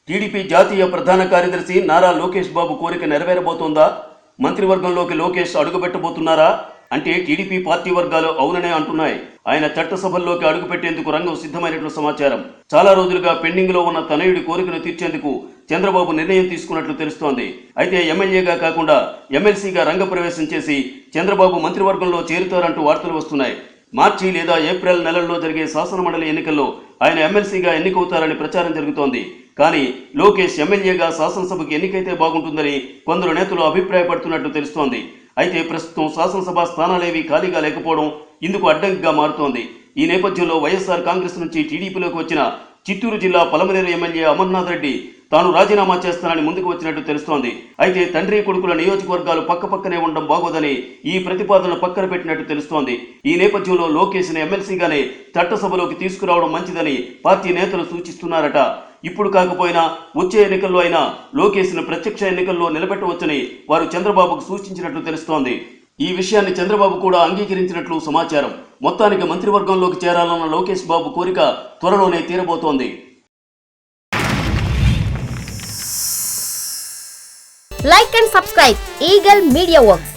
TDP జాతీయ ప్రధాన కార్యదర్శి నారా లోకేష్ బాబు కోరిక నెరవేరబోతోందా? మంత్రివర్గంలోకి లోకేష్ అడుగుపెట్టబోతున్నారా అంటే టీడీపీ పార్టీ వర్గాలు అవుననే అంటున్నాయి. ఆయన చట్టసభల్లోకి అడుగుపెట్టేందుకు రంగం సిద్ధమైనట్లు సమాచారం. చాలా రోజులుగా పెండింగ్ లో ఉన్న తనయుడి కోరికను తీర్చేందుకు చంద్రబాబు నిర్ణయం తీసుకున్నట్లు తెలుస్తోంది. అయితే ఎమ్మెల్యేగా కాకుండా ఎమ్మెల్సీగా రంగప్రవేశం చేసి చంద్రబాబు మంత్రివర్గంలో చేరుతారంటూ వార్తలు వస్తున్నాయి. మార్చి లేదా ఏప్రిల్ నెలల్లో జరిగే శాసనమండలి ఎన్నికల్లో ఆయన ఎమ్మెల్సీగా ఎన్నికవుతారని ప్రచారం జరుగుతోంది. కానీ లోకేష్ ఎమ్మెల్యేగా శాసనసభకు ఎన్నికైతే బాగుంటుందని కొందరు నేతలు అభిప్రాయపడుతున్నట్లు తెలుస్తోంది. అయితే ప్రస్తుతం శాసనసభ స్థానాలేవి ఖాళీగా లేకపోవడం ఇందుకు అడ్డంకిగా మారుతోంది. ఈ నేపథ్యంలో వైఎస్ఆర్ కాంగ్రెస్ నుంచి టీడీపీలోకి వచ్చిన చిత్తూరు జిల్లా పలమనేరు ఎమ్మెల్యే అమర్నాథ్ రెడ్డి తాను రాజీనామా చేస్తానని ముందుకు వచ్చినట్టు తెలుస్తోంది. అయితే తండ్రి కొడుకుల నియోజకవర్గాలు పక్కపక్కనే ఉండడం బాగోదని ఈ ప్రతిపాదనను పక్కన పెట్టినట్టు తెలుస్తోంది. ఈ నేపథ్యంలో లోకేష్ని ఎమ్మెల్సీగానే చట్టసభలోకి తీసుకురావడం మంచిదని పార్టీ నేతలు సూచిస్తున్నారట. ఇప్పుడు కాకపోయినా వచ్చే ఎన్నికల్లో అయినా లోకేష్ను ప్రత్యక్ష ఎన్నికల్లో నిలబెట్టవచ్చని వారు చంద్రబాబుకు సూచించినట్లు తెలుస్తోంది. ఈ విషయాన్ని చంద్రబాబు కూడా అంగీకరించినట్లు సమాచారం. మొత్తానికి మంత్రివర్గంలోకి చేరాలన్న లోకేష్ బాబు కోరిక త్వరలోనే తీరబోతోంది. Like and subscribe Eagle Media Works.